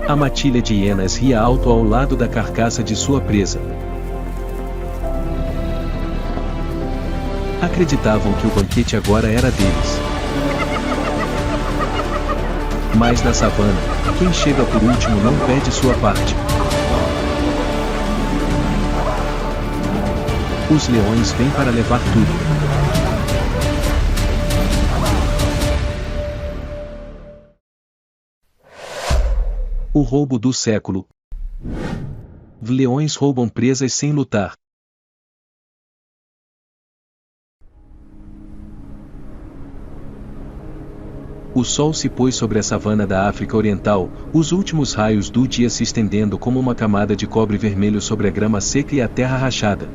A matilha de hienas ria alto ao lado da carcaça de sua presa. Acreditavam que o banquete agora era deles. Mas na savana, quem chega por último não pede sua parte. Os leões vêm para levar tudo. O roubo do século. Leões roubam presas sem lutar. O sol se pôs sobre a savana da África Oriental, os últimos raios do dia se estendendo como uma camada de cobre vermelho sobre a grama seca e a terra rachada.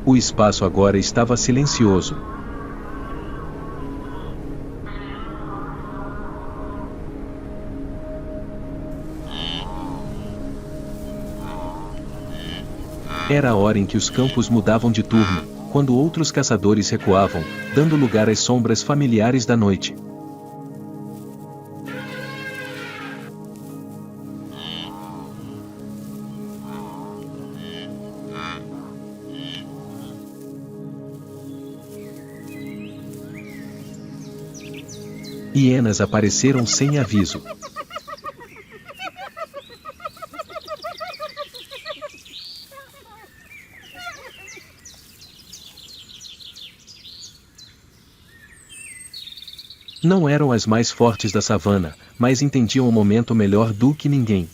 O espaço agora estava silencioso. Era a hora em que os campos mudavam de turno, quando outros caçadores recuavam, dando lugar às sombras familiares da noite. Hienas apareceram sem aviso. Não eram as mais fortes da savana, mas entendiam o momento melhor do que ninguém.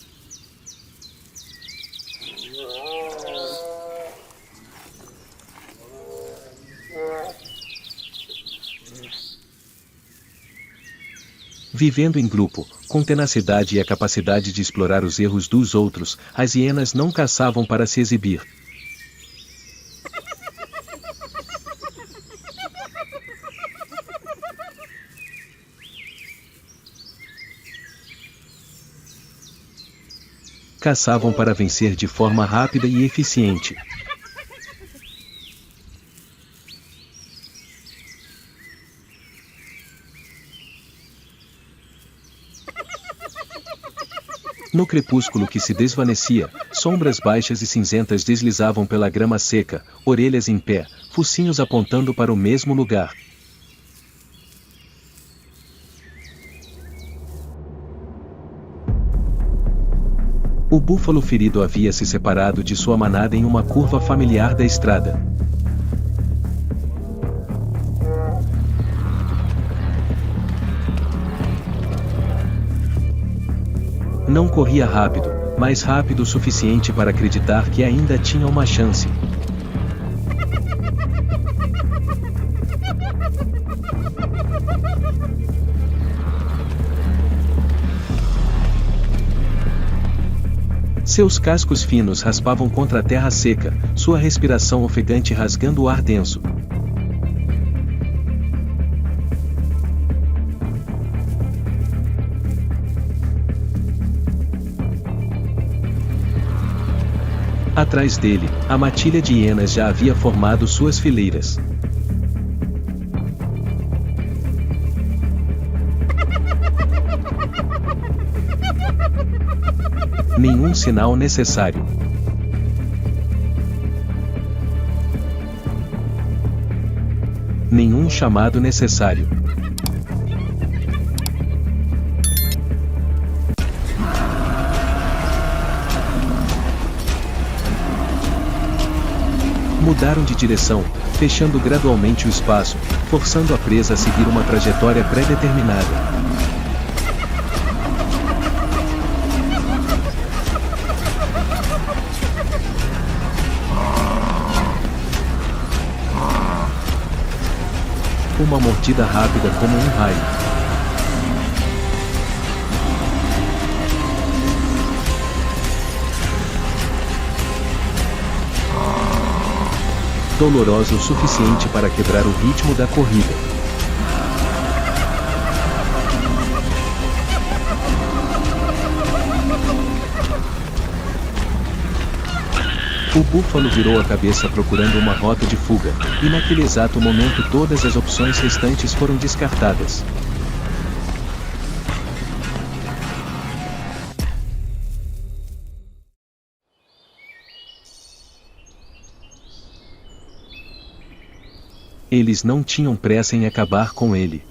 Vivendo em grupo, com tenacidade e a capacidade de explorar os erros dos outros, as hienas não caçavam para se exibir. Caçavam para vencer de forma rápida e eficiente. No crepúsculo que se desvanecia, sombras baixas e cinzentas deslizavam pela grama seca, orelhas em pé, focinhos apontando para o mesmo lugar. O búfalo ferido havia se separado de sua manada em uma curva familiar da estrada. Não corria rápido, mas rápido o suficiente para acreditar que ainda tinha uma chance. Seus cascos finos raspavam contra a terra seca, sua respiração ofegante rasgando o ar denso. Atrás dele, a matilha de hienas já havia formado suas fileiras. Nenhum sinal necessário. Nenhum chamado necessário. Mudaram de direção, fechando gradualmente o espaço, forçando a presa a seguir uma trajetória pré-determinada. Uma mordida rápida como um raio. Dolorosa o suficiente para quebrar o ritmo da corrida. O búfalo virou a cabeça procurando uma rota de fuga, e naquele exato momento todas as opções restantes foram descartadas. Eles não tinham pressa em acabar com ele.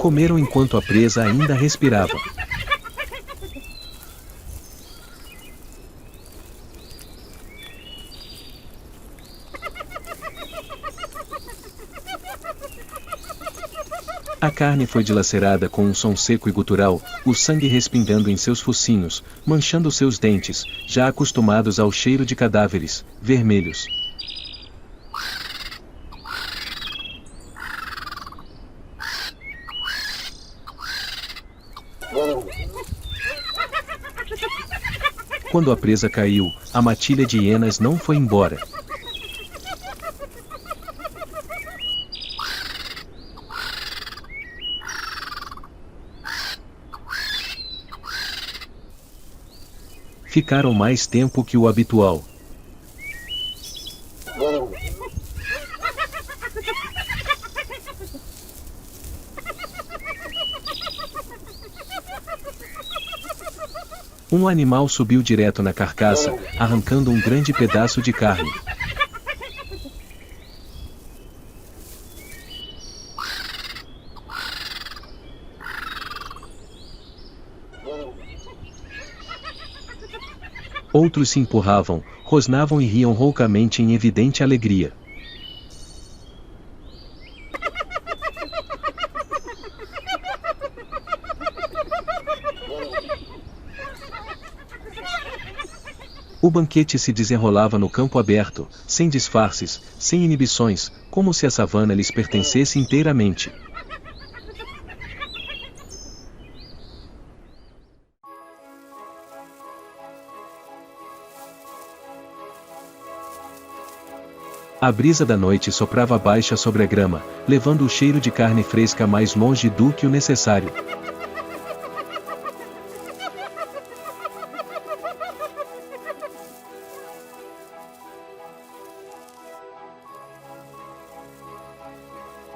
Comeram enquanto a presa ainda respirava. A carne foi dilacerada com um som seco e gutural, o sangue respingando em seus focinhos, manchando seus dentes, já acostumados ao cheiro de cadáveres, vermelhos. Quando a presa caiu, a matilha de hienas não foi embora. Ficaram mais tempo que o habitual. Um animal subiu direto na carcaça, arrancando um grande pedaço de carne. Outros se empurravam, rosnavam e riam roucamente em evidente alegria. O banquete se desenrolava no campo aberto, sem disfarces, sem inibições, como se a savana lhes pertencesse inteiramente. A brisa da noite soprava baixa sobre a grama, levando o cheiro de carne fresca mais longe do que o necessário.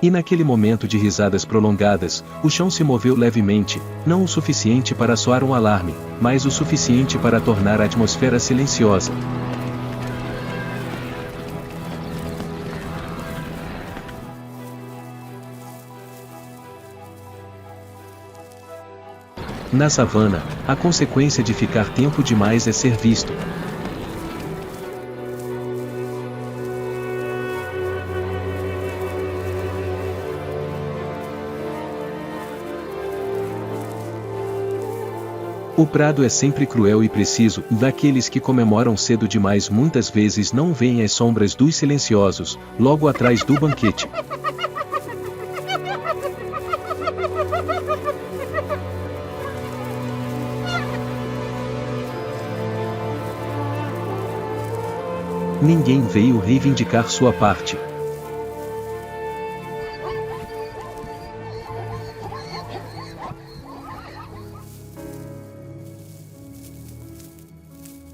E naquele momento de risadas prolongadas, o chão se moveu levemente, não o suficiente para soar um alarme, mas o suficiente para tornar a atmosfera silenciosa. Na savana, a consequência de ficar tempo demais é ser visto. O prado é sempre cruel e preciso, daqueles que comemoram cedo demais muitas vezes não veem as sombras dos silenciosos, logo atrás do banquete. Ninguém veio reivindicar sua parte.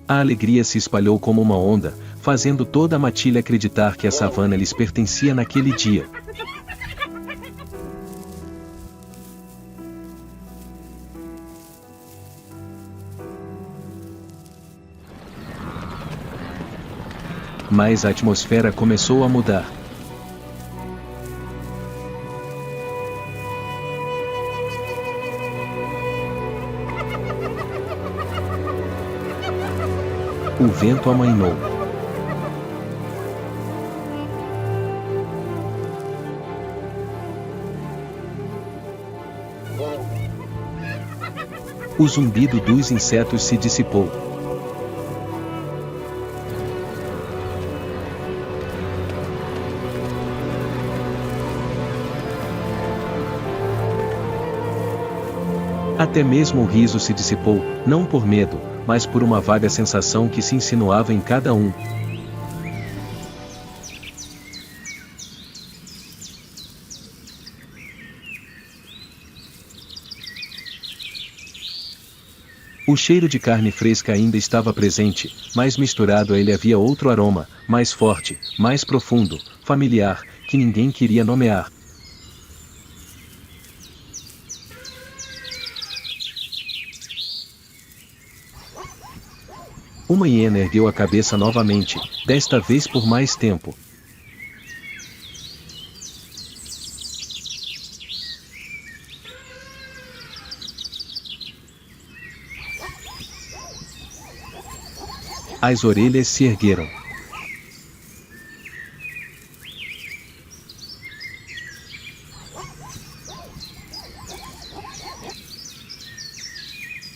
A alegria se espalhou como uma onda, fazendo toda a matilha acreditar que a savana lhes pertencia naquele dia. Mas a atmosfera começou a mudar. O vento amainou. O zumbido dos insetos se dissipou. Até mesmo o riso se dissipou, não por medo, mas por uma vaga sensação que se insinuava em cada um. O cheiro de carne fresca ainda estava presente, mas misturado a ele havia outro aroma, mais forte, mais profundo, familiar, que ninguém queria nomear. Uma hiena ergueu a cabeça novamente, desta vez por mais tempo. As orelhas se ergueram.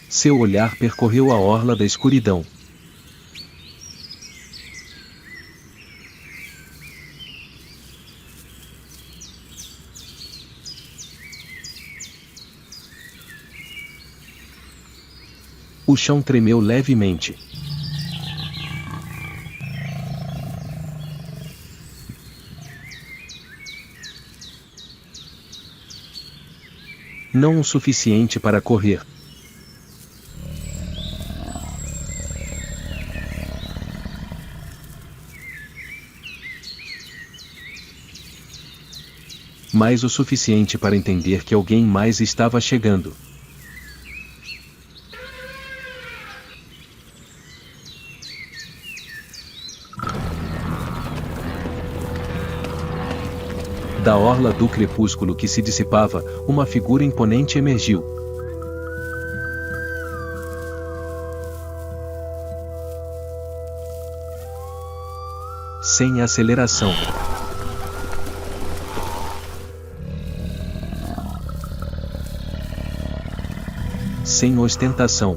Seu olhar percorreu a orla da escuridão. O chão tremeu levemente. Não o suficiente para correr. Mas o suficiente para entender que alguém mais estava chegando. Da orla do crepúsculo que se dissipava, uma figura imponente emergiu. Sem aceleração. Sem ostentação.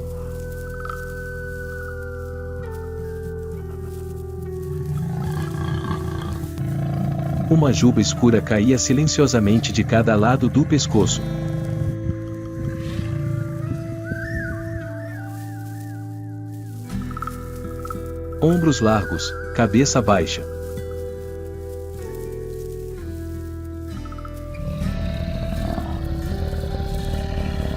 Uma juba escura caía silenciosamente de cada lado do pescoço. Ombros largos, cabeça baixa.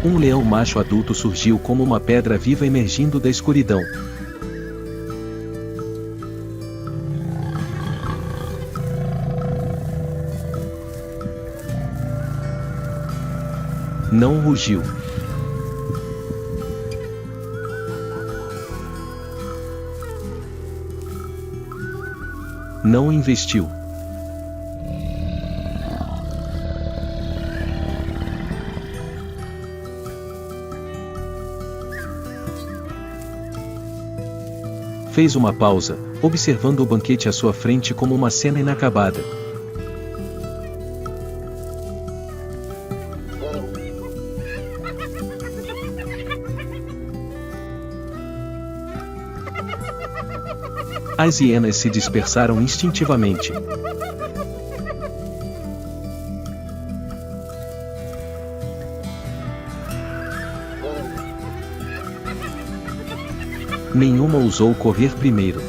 Um leão macho adulto surgiu como uma pedra viva emergindo da escuridão. Não rugiu. Não investiu. Fez uma pausa, observando o banquete à sua frente como uma cena inacabada. As hienas se dispersaram instintivamente. Nenhuma ousou correr primeiro.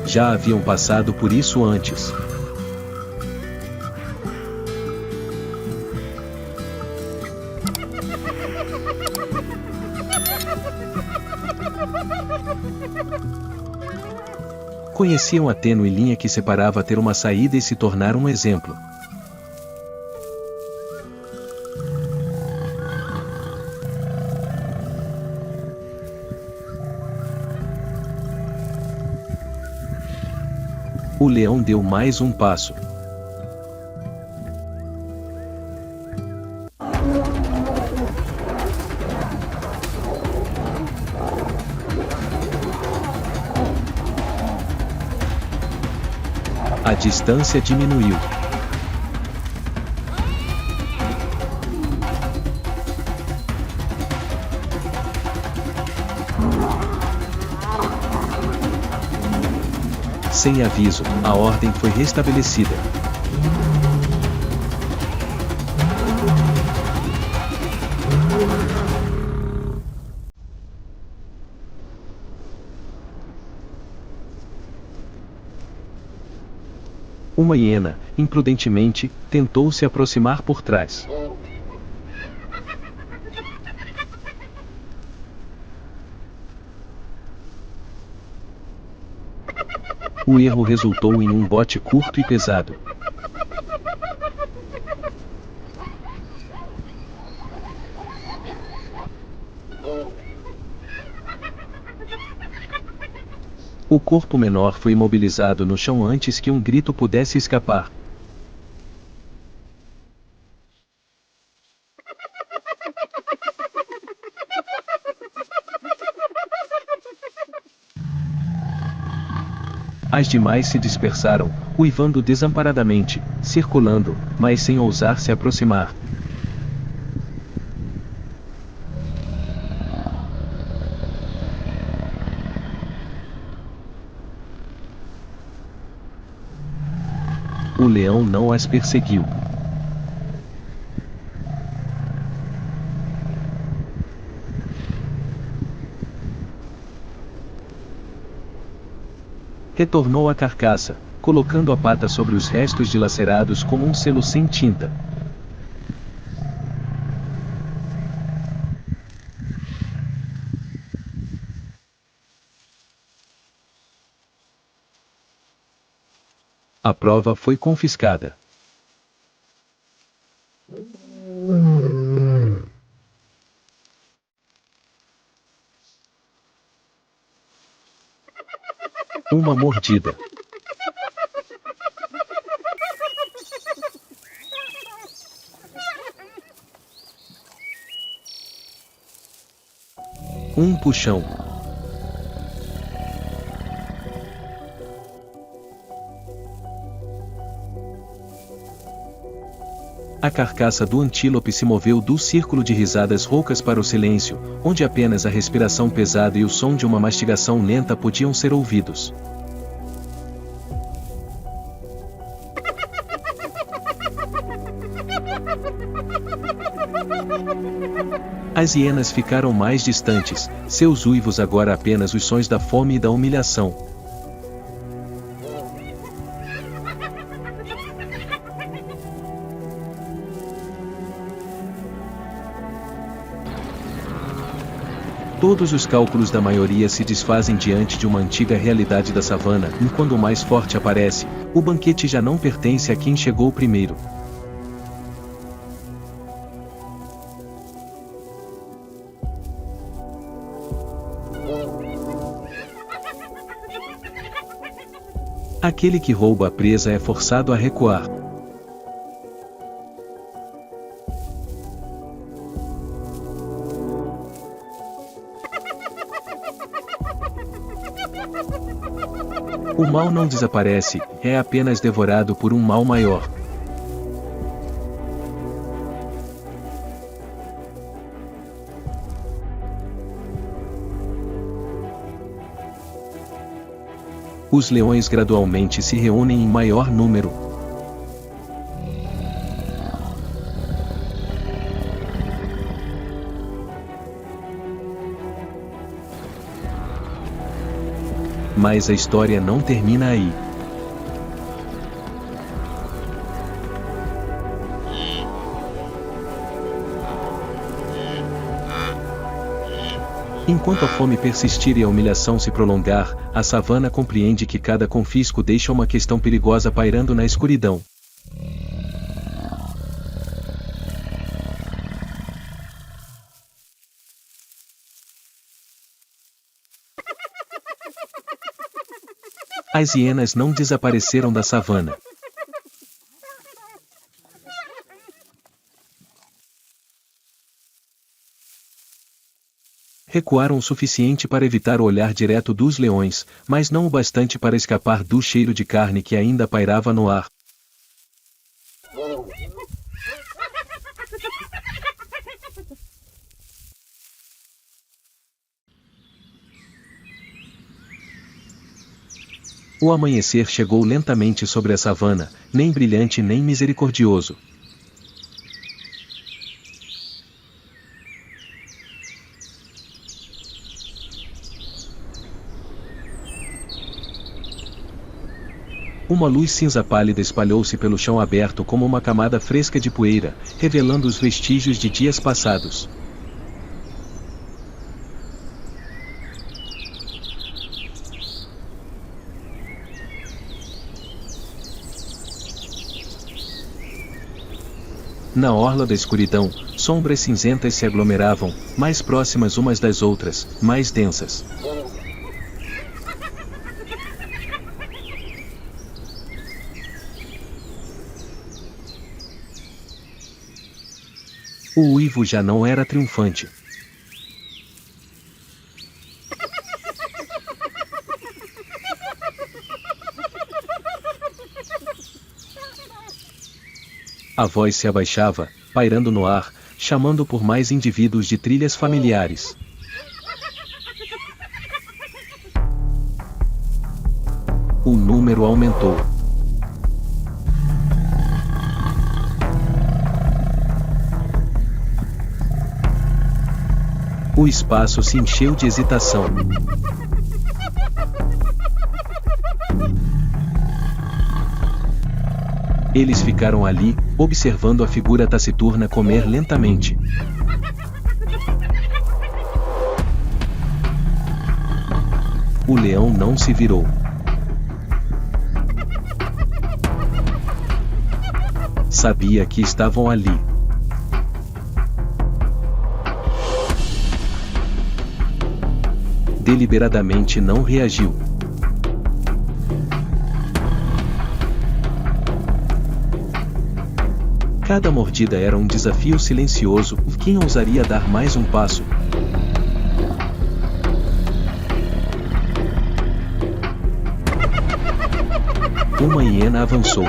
Já haviam passado por isso antes. Conheciam a tênue linha que separava ter uma saída e se tornar um exemplo. O leão deu mais um passo. A distância diminuiu. Sem aviso, a ordem foi restabelecida. Uma hiena, imprudentemente, tentou se aproximar por trás. O erro resultou em um bote curto e pesado. O corpo menor foi imobilizado no chão antes que um grito pudesse escapar. As demais se dispersaram, uivando desamparadamente, circulando, mas sem ousar se aproximar. O leão não as perseguiu. Retornou à carcaça, colocando a pata sobre os restos dilacerados como um selo sem tinta. A prova foi confiscada. Uma mordida. Um puxão. A carcaça do antílope se moveu do círculo de risadas roucas para o silêncio, onde apenas a respiração pesada e o som de uma mastigação lenta podiam ser ouvidos. As hienas ficaram mais distantes, seus uivos agora apenas os sons da fome e da humilhação. Todos os cálculos da maioria se desfazem diante de uma antiga realidade da savana, e quando o mais forte aparece, o banquete já não pertence a quem chegou primeiro. Aquele que rouba a presa é forçado a recuar. O mal não desaparece, é apenas devorado por um mal maior. Os leões gradualmente se reúnem em maior número. Mas a história não termina aí. Enquanto a fome persistir e a humilhação se prolongar, a savana compreende que cada confisco deixa uma questão perigosa pairando na escuridão. As hienas não desapareceram da savana. Recuaram o suficiente para evitar o olhar direto dos leões, mas não o bastante para escapar do cheiro de carne que ainda pairava no ar. O amanhecer chegou lentamente sobre a savana, nem brilhante nem misericordioso. Uma luz cinza pálida espalhou-se pelo chão aberto como uma camada fresca de poeira, revelando os vestígios de dias passados. Na orla da escuridão, sombras cinzentas se aglomeravam, mais próximas umas das outras, mais densas. O uivo já não era triunfante. A voz se abaixava, pairando no ar, chamando por mais indivíduos de trilhas familiares. O número aumentou. O espaço se encheu de hesitação. Eles ficaram ali, observando a figura taciturna comer lentamente. O leão não se virou. Sabia que estavam ali. Deliberadamente não reagiu. Cada mordida era um desafio silencioso. Quem ousaria dar mais um passo? Uma hiena avançou.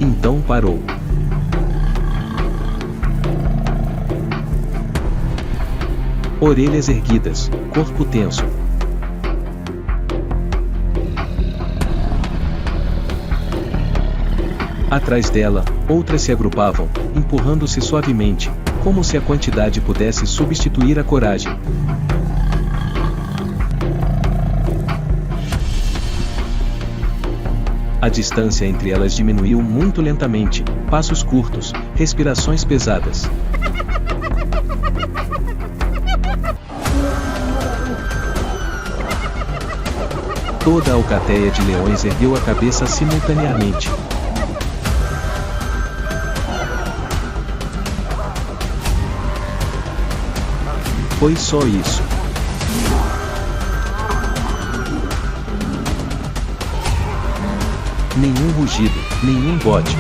Então parou. Orelhas erguidas, corpo tenso. Atrás dela, outras se agrupavam, empurrando-se suavemente, como se a quantidade pudesse substituir a coragem. A distância entre elas diminuiu muito lentamente, passos curtos, respirações pesadas. Toda a alcateia de leões ergueu a cabeça simultaneamente. Foi só isso. Nenhum rugido, nenhum bote.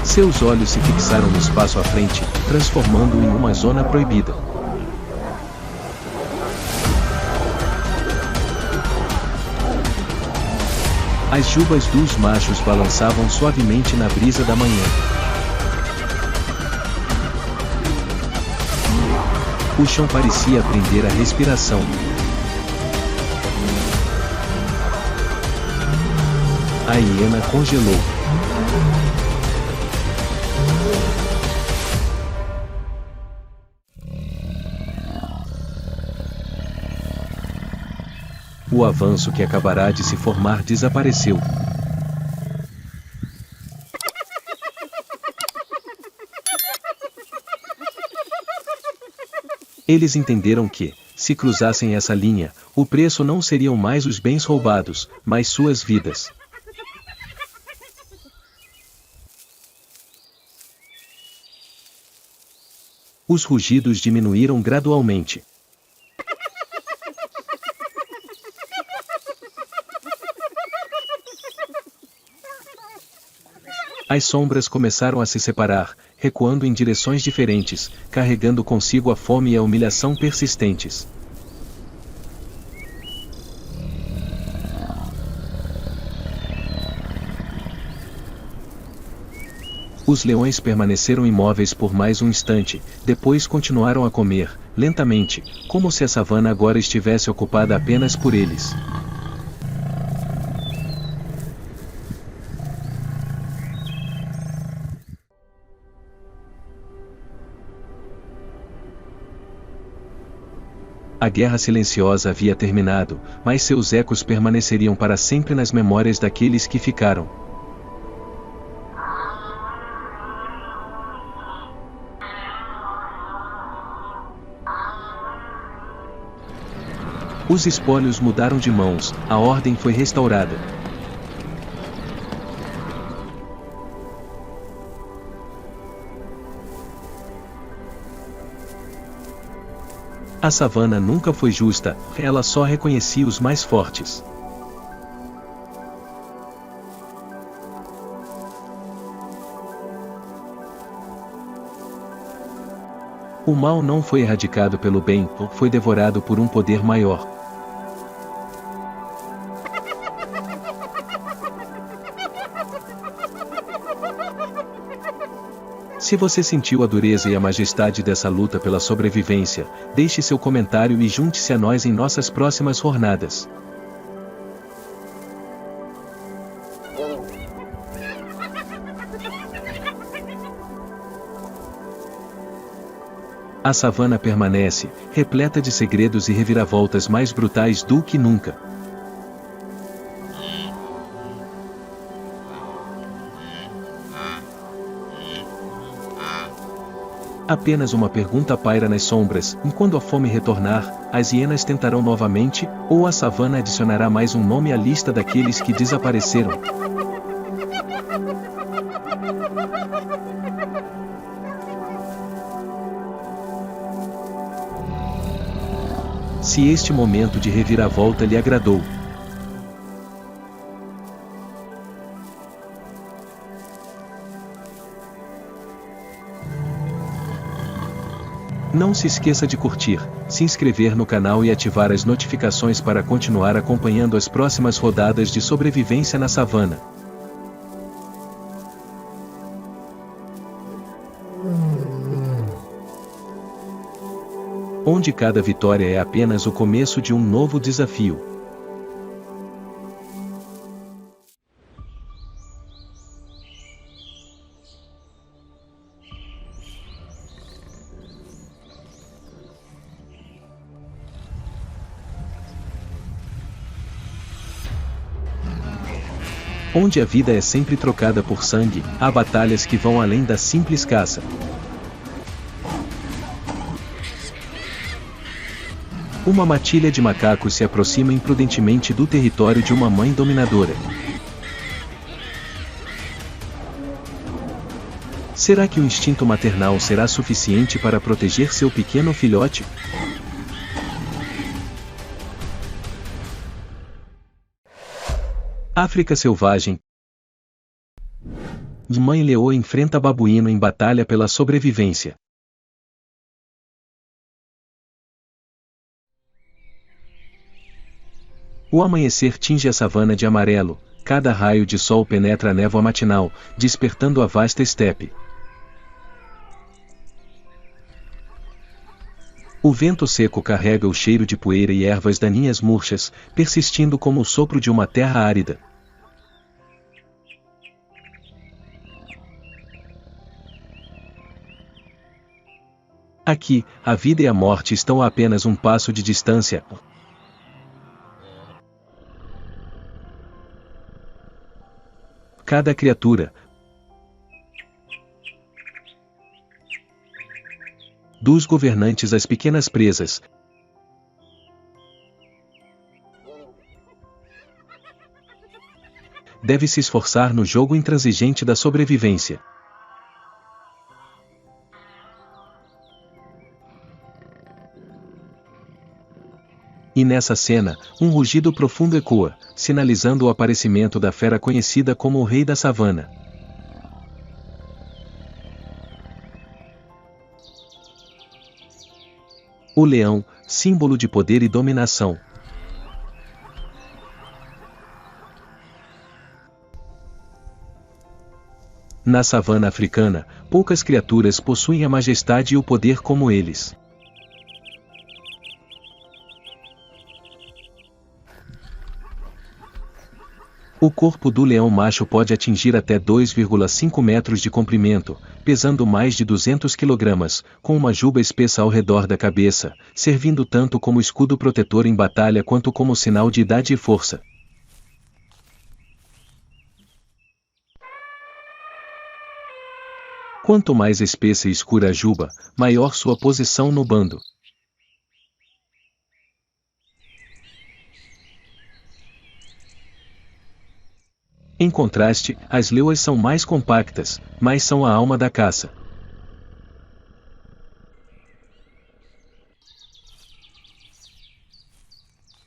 Seus olhos se fixaram no espaço à frente, transformando-o em uma zona proibida. As jubas dos machos balançavam suavemente na brisa da manhã. O chão parecia prender a respiração. A hiena congelou. O avanço que acabará de se formar desapareceu. Eles entenderam que, se cruzassem essa linha, o preço não seriam mais os bens roubados, mas suas vidas. Os rugidos diminuíram gradualmente. As sombras começaram a se separar, recuando em direções diferentes, carregando consigo a fome e a humilhação persistentes. Os leões permaneceram imóveis por mais um instante, depois continuaram a comer, lentamente, como se a savana agora estivesse ocupada apenas por eles. A guerra silenciosa havia terminado, mas seus ecos permaneceriam para sempre nas memórias daqueles que ficaram. Os espólios mudaram de mãos, a ordem foi restaurada. A savana nunca foi justa, ela só reconhecia os mais fortes. O mal não foi erradicado pelo bem, foi devorado por um poder maior. Se você sentiu a dureza e a majestade dessa luta pela sobrevivência, deixe seu comentário e junte-se a nós em nossas próximas jornadas. A savana permanece, repleta de segredos e reviravoltas mais brutais do que nunca. Apenas uma pergunta paira nas sombras: e quando a fome retornar, as hienas tentarão novamente, ou a savana adicionará mais um nome à lista daqueles que desapareceram? Se este momento de reviravolta lhe agradou, não se esqueça de curtir, se inscrever no canal e ativar as notificações para continuar acompanhando as próximas rodadas de sobrevivência na savana. Onde cada vitória é apenas o começo de um novo desafio. Onde a vida é sempre trocada por sangue, há batalhas que vão além da simples caça. Uma matilha de macacos se aproxima imprudentemente do território de uma mãe dominadora. Será que o instinto maternal será suficiente para proteger seu pequeno filhote? África selvagem. Mãe leoa enfrenta babuíno em batalha pela sobrevivência. O amanhecer tinge a savana de amarelo, cada raio de sol penetra a névoa matinal, despertando a vasta estepe. O vento seco carrega o cheiro de poeira e ervas daninhas murchas, persistindo como o sopro de uma terra árida. Aqui, a vida e a morte estão a apenas um passo de distância. Cada criatura, dos governantes às pequenas presas, deve se esforçar no jogo intransigente da sobrevivência. E nessa cena, um rugido profundo ecoa, sinalizando o aparecimento da fera conhecida como o Rei da Savana. O leão, símbolo de poder e dominação. Na savana africana, poucas criaturas possuem a majestade e o poder como eles. O corpo do leão macho pode atingir até 2,5 metros de comprimento, pesando mais de 200 kg, com uma juba espessa ao redor da cabeça, servindo tanto como escudo protetor em batalha quanto como sinal de idade e força. Quanto mais espessa e escura a juba, maior sua posição no bando. Em contraste, as leoas são mais compactas, mas são a alma da caça.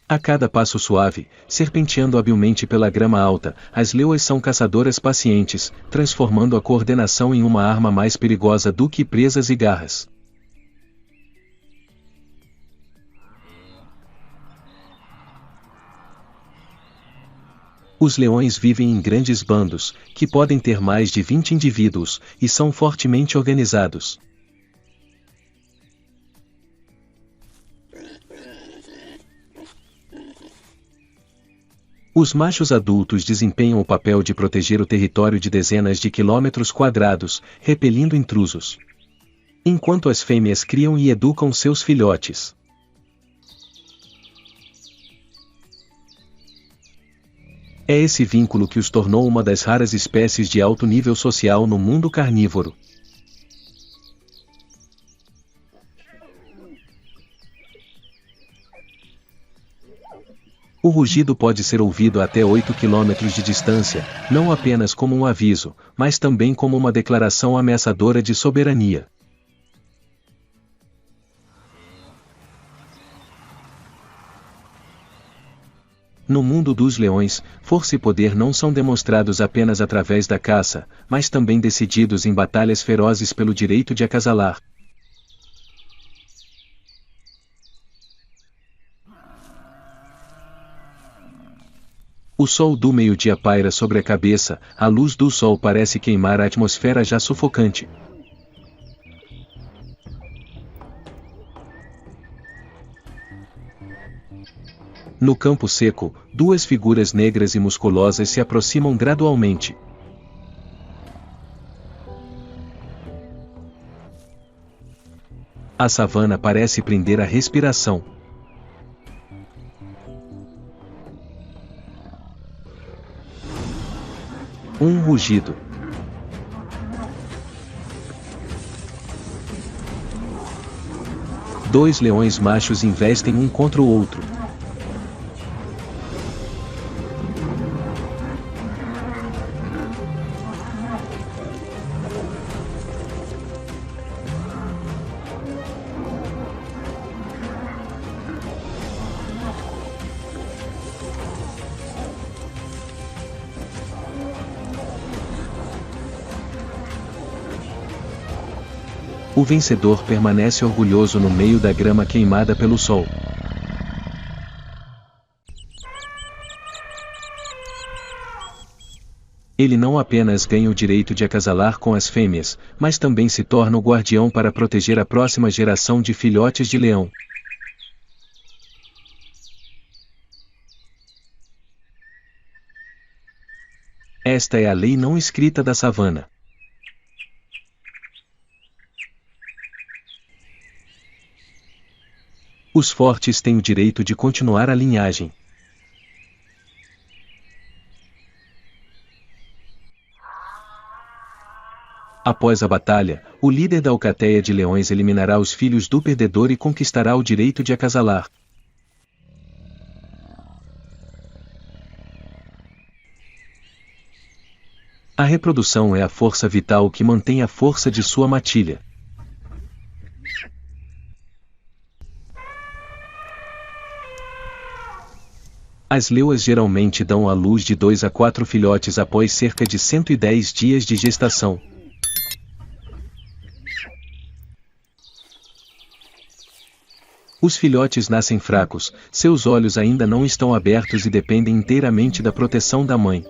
A cada passo suave, serpenteando habilmente pela grama alta, as leoas são caçadoras pacientes, transformando a coordenação em uma arma mais perigosa do que presas e garras. Os leões vivem em grandes bandos, que podem ter mais de 20 indivíduos, e são fortemente organizados. Os machos adultos desempenham o papel de proteger o território de dezenas de quilômetros quadrados, repelindo intrusos. Enquanto as fêmeas criam e educam seus filhotes. É esse vínculo que os tornou uma das raras espécies de alto nível social no mundo carnívoro. O rugido pode ser ouvido a até 8 km de distância, não apenas como um aviso, mas também como uma declaração ameaçadora de soberania. No mundo dos leões, força e poder não são demonstrados apenas através da caça, mas também decididos em batalhas ferozes pelo direito de acasalar. O sol do meio-dia paira sobre a cabeça, a luz do sol parece queimar a atmosfera já sufocante. No campo seco, duas figuras negras e musculosas se aproximam gradualmente. A savana parece prender a respiração. Um rugido. Dois leões machos investem um contra o outro. O vencedor permanece orgulhoso no meio da grama queimada pelo sol. Ele não apenas ganha o direito de acasalar com as fêmeas, mas também se torna o guardião para proteger a próxima geração de filhotes de leão. Esta é a lei não escrita da savana. Os fortes têm o direito de continuar a linhagem. Após a batalha, o líder da alcateia de leões eliminará os filhos do perdedor e conquistará o direito de acasalar. A reprodução é a força vital que mantém a força de sua matilha. As leoas geralmente dão à luz de 2 a 4 filhotes após cerca de 110 dias de gestação. Os filhotes nascem fracos, seus olhos ainda não estão abertos e dependem inteiramente da proteção da mãe.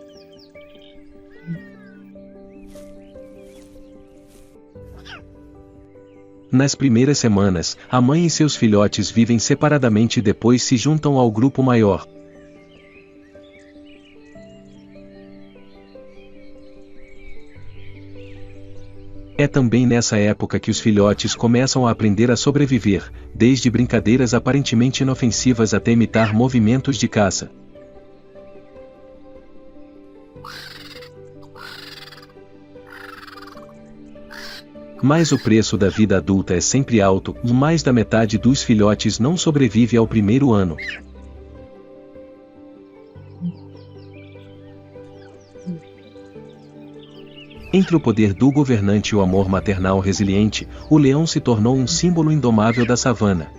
Nas primeiras semanas, a mãe e seus filhotes vivem separadamente e depois se juntam ao grupo maior. É também nessa época que os filhotes começam a aprender a sobreviver, desde brincadeiras aparentemente inofensivas até imitar movimentos de caça. Mas o preço da vida adulta é sempre alto, e mais da metade dos filhotes não sobrevive ao primeiro ano. Entre o poder do governante e o amor maternal resiliente, o leão se tornou um símbolo indomável da savana.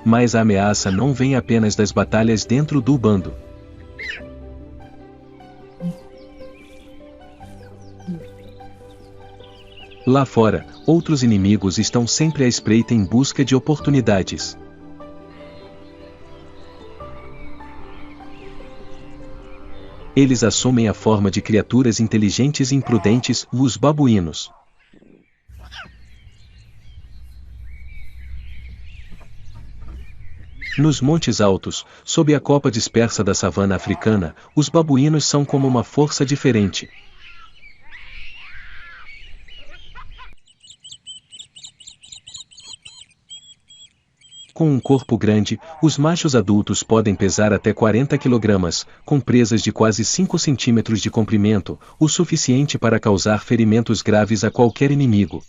Mas a ameaça não vem apenas das batalhas dentro do bando. Lá fora, outros inimigos estão sempre à espreita em busca de oportunidades. Eles assumem a forma de criaturas inteligentes e imprudentes, os babuínos. Nos montes altos, sob a copa dispersa da savana africana, os babuínos são como uma força diferente. Com um corpo grande, os machos adultos podem pesar até 40 kg, com presas de quase 5 cm de comprimento, o suficiente para causar ferimentos graves a qualquer inimigo.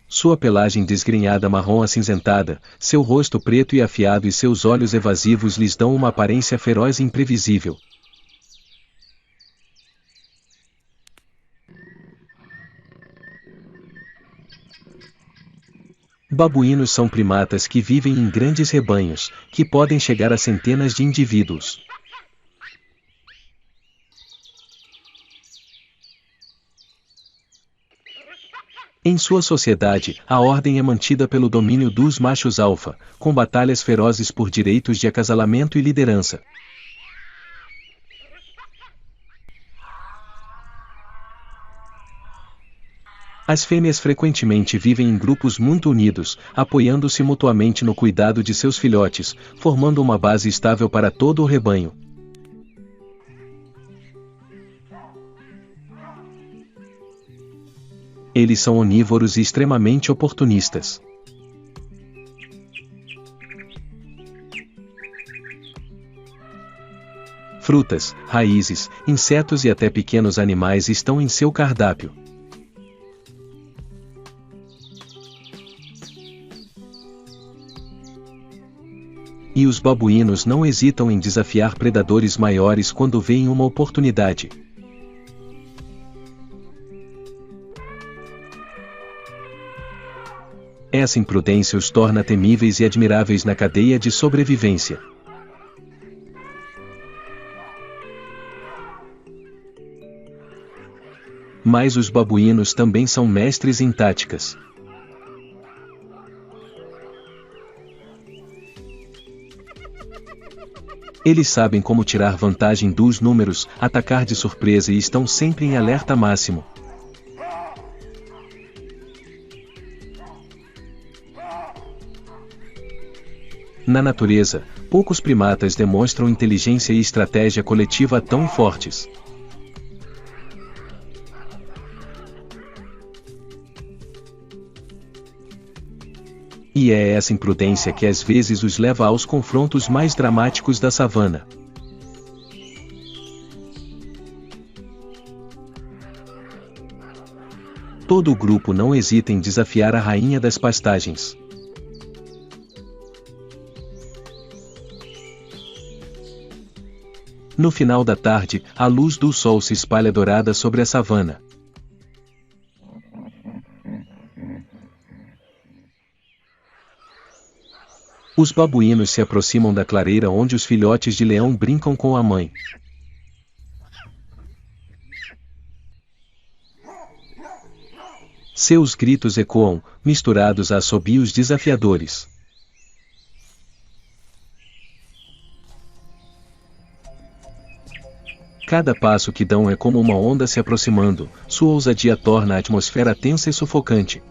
Sua pelagem desgrenhada marrom acinzentada, seu rosto preto e afiado e seus olhos evasivos lhes dão uma aparência feroz e imprevisível. Babuínos são primatas que vivem em grandes rebanhos, que podem chegar a centenas de indivíduos. Em sua sociedade, a ordem é mantida pelo domínio dos machos alfa, com batalhas ferozes por direitos de acasalamento e liderança. As fêmeas frequentemente vivem em grupos muito unidos, apoiando-se mutuamente no cuidado de seus filhotes, formando uma base estável para todo o rebanho. Eles são onívoros e extremamente oportunistas. Frutas, raízes, insetos e até pequenos animais estão em seu cardápio. E os babuínos não hesitam em desafiar predadores maiores quando veem uma oportunidade. Essa imprudência os torna temíveis e admiráveis na cadeia de sobrevivência. Mas os babuínos também são mestres em táticas. Eles sabem como tirar vantagem dos números, atacar de surpresa e estão sempre em alerta máximo. Na natureza, poucos primatas demonstram inteligência e estratégia coletiva tão fortes. E é essa imprudência que às vezes os leva aos confrontos mais dramáticos da savana. Todo o grupo não hesita em desafiar a rainha das pastagens. No final da tarde, a luz do sol se espalha dourada sobre a savana. Os babuínos se aproximam da clareira onde os filhotes de leão brincam com a mãe. Seus gritos ecoam, misturados a assobios desafiadores. Cada passo que dão é como uma onda se aproximando, sua ousadia torna a atmosfera tensa e sufocante.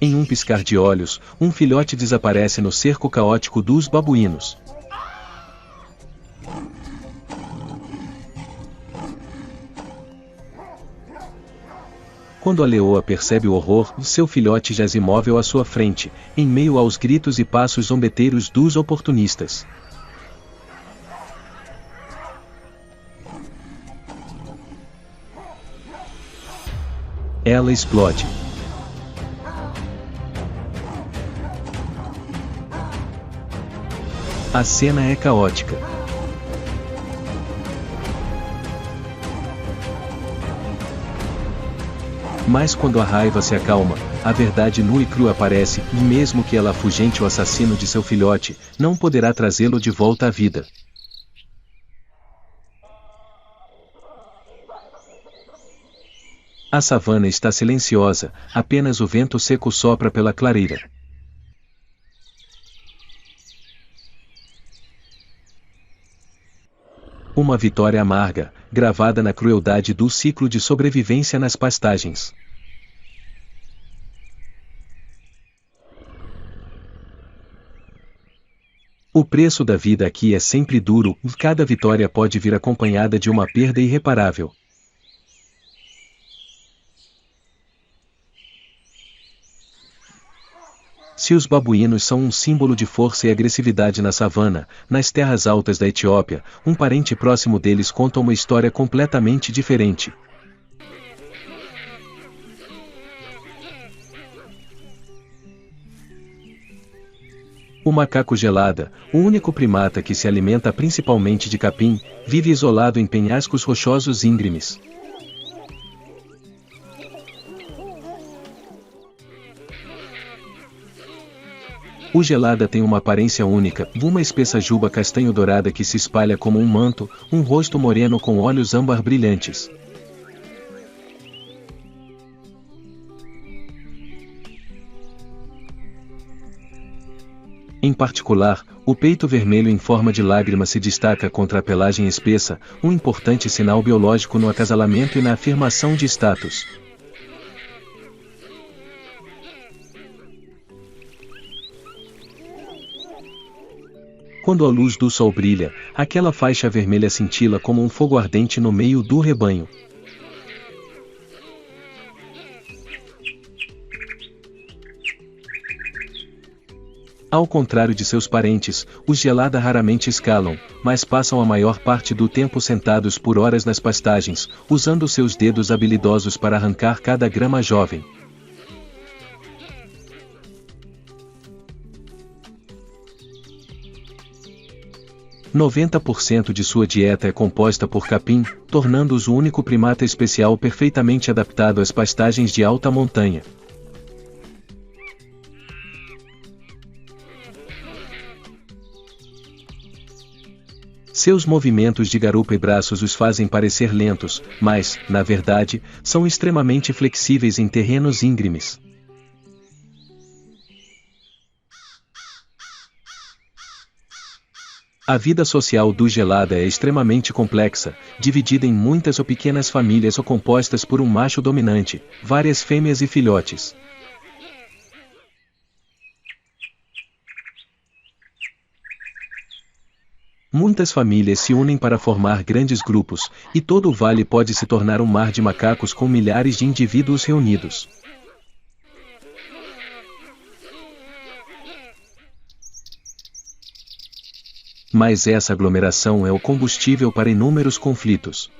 Em um piscar de olhos, um filhote desaparece no cerco caótico dos babuínos. Quando a leoa percebe o horror, seu filhote jaz imóvel à sua frente, em meio aos gritos e passos zombeteiros dos oportunistas. Ela explode. A cena é caótica. Mas quando a raiva se acalma, a verdade nua e crua aparece, e mesmo que ela afugente o assassino de seu filhote, não poderá trazê-lo de volta à vida. A savana está silenciosa, apenas o vento seco sopra pela clareira. Uma vitória amarga, gravada na crueldade do ciclo de sobrevivência nas pastagens. O preço da vida aqui é sempre duro, e cada vitória pode vir acompanhada de uma perda irreparável. Se os babuínos são um símbolo de força e agressividade na savana, nas terras altas da Etiópia, um parente próximo deles conta uma história completamente diferente. O macaco gelada, o único primata que se alimenta principalmente de capim, vive isolado em penhascos rochosos íngremes. O gelada tem uma aparência única, uma espessa juba castanho-dourada que se espalha como um manto, um rosto moreno com olhos âmbar brilhantes. Em particular, o peito vermelho em forma de lágrima se destaca contra a pelagem espessa, um importante sinal biológico no acasalamento e na afirmação de status. Quando a luz do sol brilha, aquela faixa vermelha cintila como um fogo ardente no meio do rebanho. Ao contrário de seus parentes, os gelada raramente escalam, mas passam a maior parte do tempo sentados por horas nas pastagens, usando seus dedos habilidosos para arrancar cada grama jovem. ,90% de sua dieta é composta por capim, tornando-os o único primata especial perfeitamente adaptado às pastagens de alta montanha. Seus movimentos de garupa e braços os fazem parecer lentos, mas, na verdade, são extremamente flexíveis em terrenos íngremes. A vida social do gelada é extremamente complexa, dividida em muitas ou pequenas famílias ou compostas por um macho dominante, várias fêmeas e filhotes. Muitas famílias se unem para formar grandes grupos, e todo o vale pode se tornar um mar de macacos com milhares de indivíduos reunidos. Mas essa aglomeração é o combustível para inúmeros conflitos.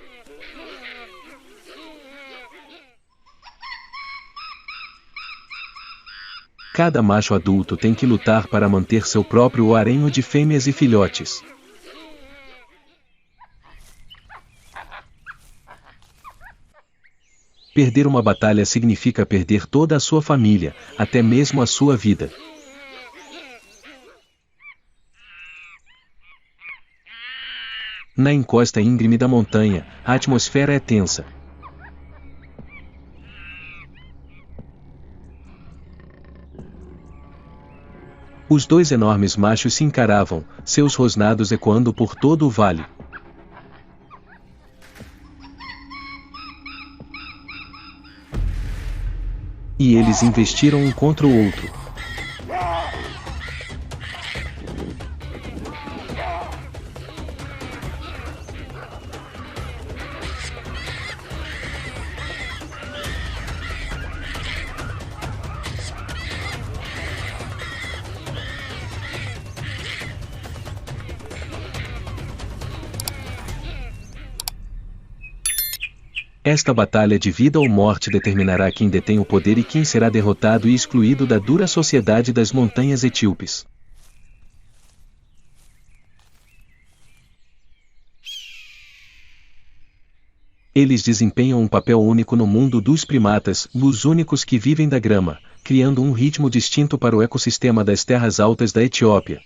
Cada macho adulto tem que lutar para manter seu próprio harenho de fêmeas e filhotes. Perder uma batalha significa perder toda a sua família, até mesmo a sua vida. Na encosta íngreme da montanha, a atmosfera é tensa. Os dois enormes machos se encaravam, seus rosnados ecoando por todo o vale. E eles investiram um contra o outro. Esta batalha de vida ou morte determinará quem detém o poder e quem será derrotado e excluído da dura sociedade das montanhas etíopes. Eles desempenham um papel único no mundo dos primatas, os únicos que vivem da grama, criando um ritmo distinto para o ecossistema das terras altas da Etiópia.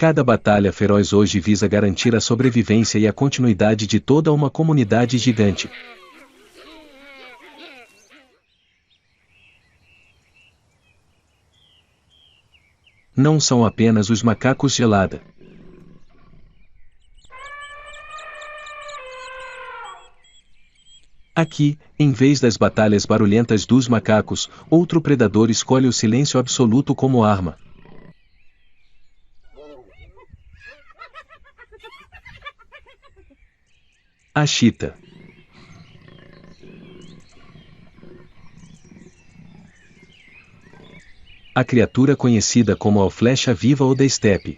Cada batalha feroz hoje visa garantir a sobrevivência e a continuidade de toda uma comunidade gigante. Não são apenas os macacos gelada. Aqui, em vez das batalhas barulhentas dos macacos, outro predador escolhe o silêncio absoluto como arma. A chita. A criatura conhecida como a flecha viva ou da estepe.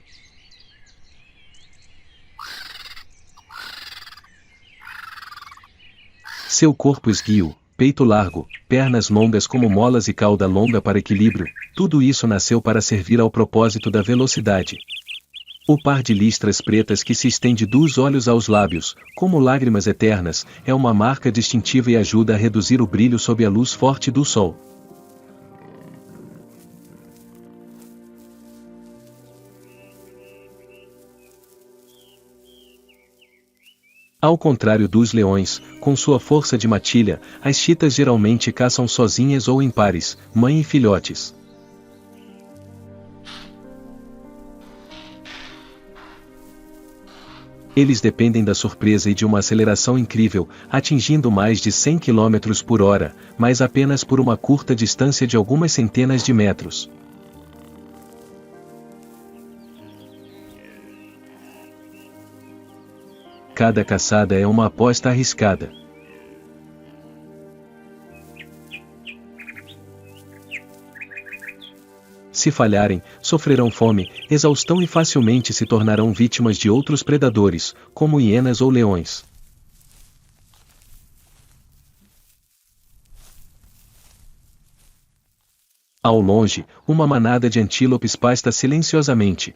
Seu corpo esguio, peito largo, pernas longas como molas e cauda longa para equilíbrio, tudo isso nasceu para servir ao propósito da velocidade. O par de listras pretas que se estende dos olhos aos lábios, como lágrimas eternas, é uma marca distintiva e ajuda a reduzir o brilho sob a luz forte do sol. Ao contrário dos leões, com sua força de matilha, as chitas geralmente caçam sozinhas ou em pares, mãe e filhotes. Eles dependem da surpresa e de uma aceleração incrível, atingindo mais de 100 km por hora, mas apenas por uma curta distância de algumas centenas de metros. Cada caçada é uma aposta arriscada. Se falharem, sofrerão fome, exaustão e facilmente se tornarão vítimas de outros predadores, como hienas ou leões. Ao longe, uma manada de antílopes pasta silenciosamente.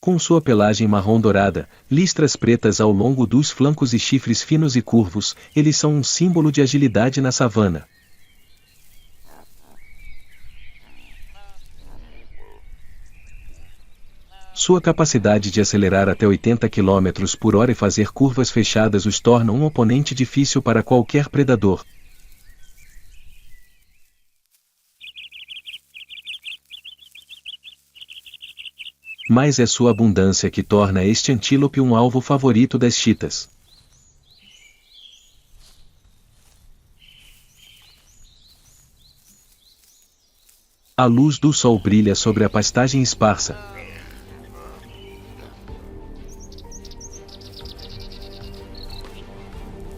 Com sua pelagem marrom dourada, listras pretas ao longo dos flancos e chifres finos e curvos, eles são um símbolo de agilidade na savana. Sua capacidade de acelerar até 80 km por hora e fazer curvas fechadas os torna um oponente difícil para qualquer predador. Mas é sua abundância que torna este antílope um alvo favorito das chitas. A luz do sol brilha sobre a pastagem esparsa.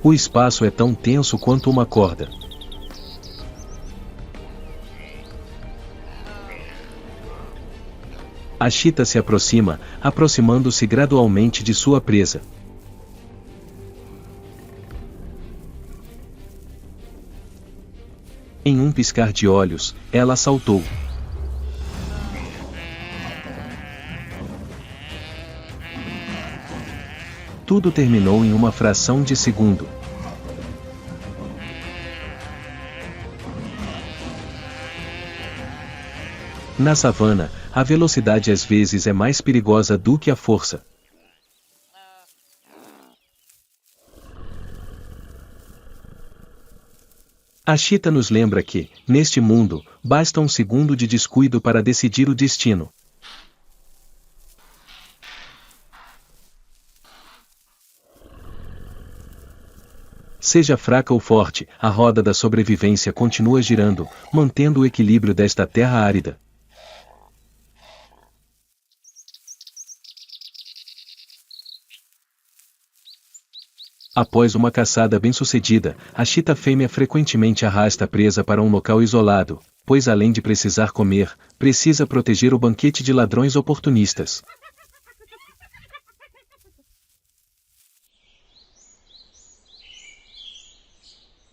O espaço é tão tenso quanto uma corda. A chita se aproxima, aproximando-se gradualmente de sua presa. Em um piscar de olhos, ela saltou. Tudo terminou em uma fração de segundo. Na savana, a velocidade às vezes é mais perigosa do que a força. A chita nos lembra que, neste mundo, basta um segundo de descuido para decidir o destino. Seja fraca ou forte, a roda da sobrevivência continua girando, mantendo o equilíbrio desta terra árida. Após uma caçada bem-sucedida, a chita fêmea frequentemente arrasta a presa para um local isolado, pois além de precisar comer, precisa proteger o banquete de ladrões oportunistas.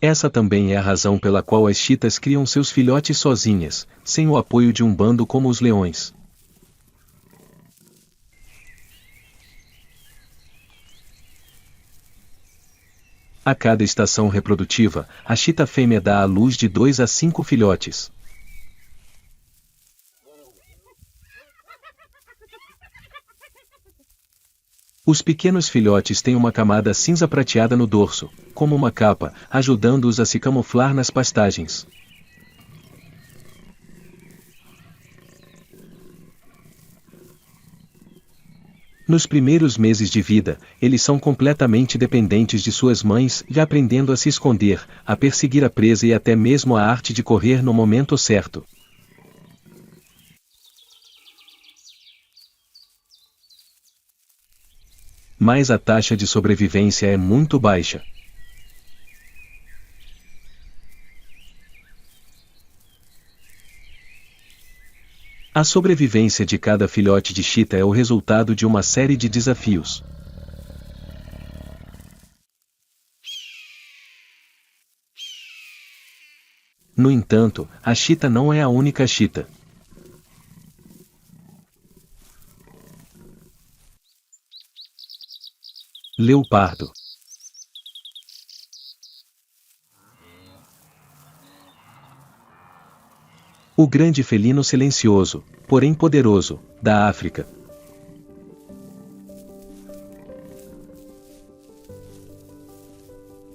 Essa também é a razão pela qual as chitas criam seus filhotes sozinhas, sem o apoio de um bando como os leões. A cada estação reprodutiva, a chita fêmea dá à luz de 2 a 5 filhotes. Os pequenos filhotes têm uma camada cinza prateada no dorso, como uma capa, ajudando-os a se camuflar nas pastagens. Nos primeiros meses de vida, eles são completamente dependentes de suas mães e aprendendo a se esconder, a perseguir a presa e até mesmo a arte de correr no momento certo. Mas a taxa de sobrevivência é muito baixa. A sobrevivência de cada filhote de chita é o resultado de uma série de desafios. No entanto, a chita não é a única chita. Leopardo. O grande felino silencioso, porém poderoso, da África.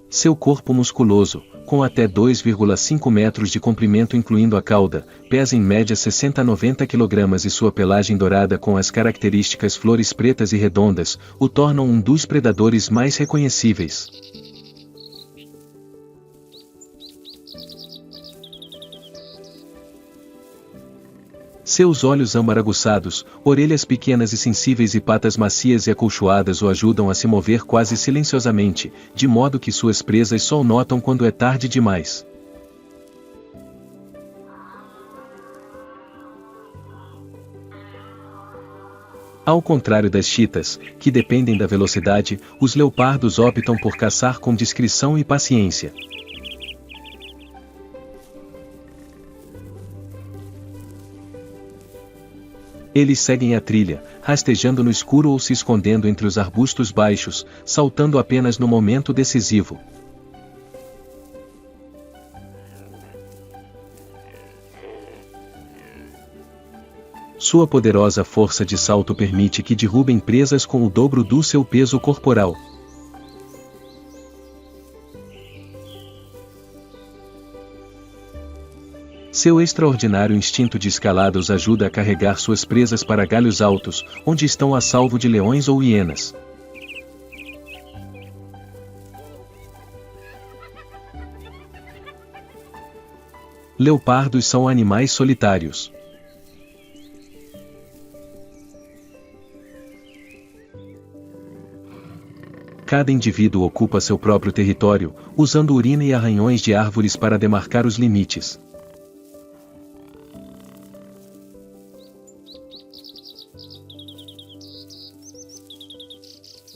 Seu corpo musculoso, com até 2,5 metros de comprimento incluindo a cauda, pesa em média 60 a 90 kg e sua pelagem dourada com as características flores pretas e redondas, o tornam um dos predadores mais reconhecíveis. Seus olhos âmbar aguçados, orelhas pequenas e sensíveis e patas macias e acolchoadas o ajudam a se mover quase silenciosamente, de modo que suas presas só o notam quando é tarde demais. Ao contrário das chitas, que dependem da velocidade, os leopardos optam por caçar com discrição e paciência. Eles seguem a trilha, rastejando no escuro ou se escondendo entre os arbustos baixos, saltando apenas no momento decisivo. Sua poderosa força de salto permite que derrubem presas com o dobro do seu peso corporal. Seu extraordinário instinto de escalada os ajuda a carregar suas presas para galhos altos, onde estão a salvo de leões ou hienas. Leopardos são animais solitários. Cada indivíduo ocupa seu próprio território, usando urina e arranhões de árvores para demarcar os limites.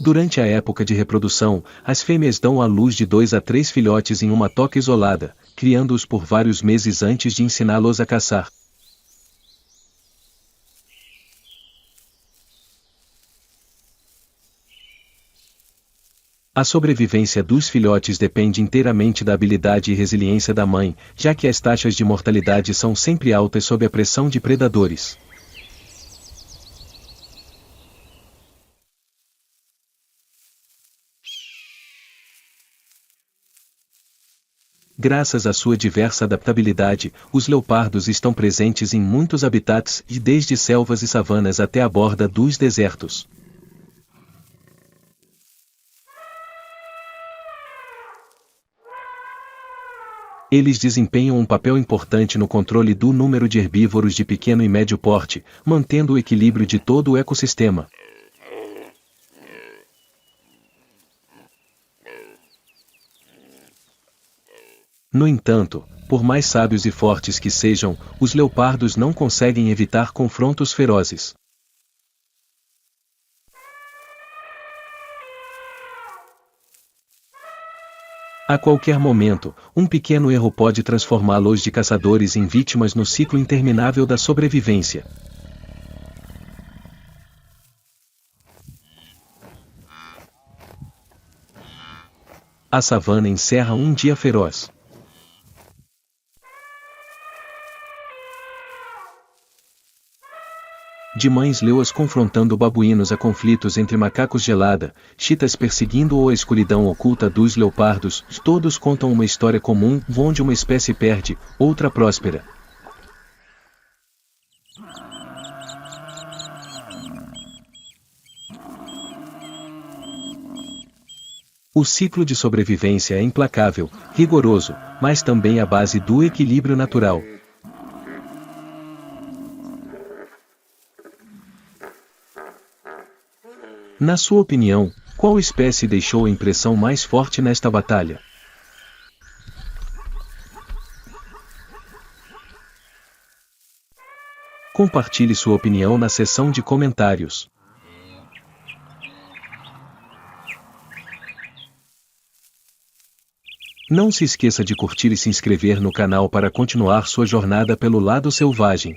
Durante a época de reprodução, as fêmeas dão à luz de 2 a 3 filhotes em uma toca isolada, criando-os por vários meses antes de ensiná-los a caçar. A sobrevivência dos filhotes depende inteiramente da habilidade e resiliência da mãe, já que as taxas de mortalidade são sempre altas sob a pressão de predadores. Graças à sua diversa adaptabilidade, os leopardos estão presentes em muitos habitats, desde selvas e savanas até a borda dos desertos. Eles desempenham um papel importante no controle do número de herbívoros de pequeno e médio porte, mantendo o equilíbrio de todo o ecossistema. No entanto, por mais sábios e fortes que sejam, os leopardos não conseguem evitar confrontos ferozes. A qualquer momento, um pequeno erro pode transformá-los de caçadores em vítimas no ciclo interminável da sobrevivência. A savana encerra um dia feroz. De mães leoas confrontando babuínos a conflitos entre macacos gelada, chitas perseguindo ou a escuridão oculta dos leopardos, todos contam uma história comum, onde uma espécie perde, outra próspera. O ciclo de sobrevivência é implacável, rigoroso, mas também a base do equilíbrio natural. Na sua opinião, qual espécie deixou a impressão mais forte nesta batalha? Compartilhe sua opinião na seção de comentários. Não se esqueça de curtir e se inscrever no canal para continuar sua jornada pelo lado selvagem.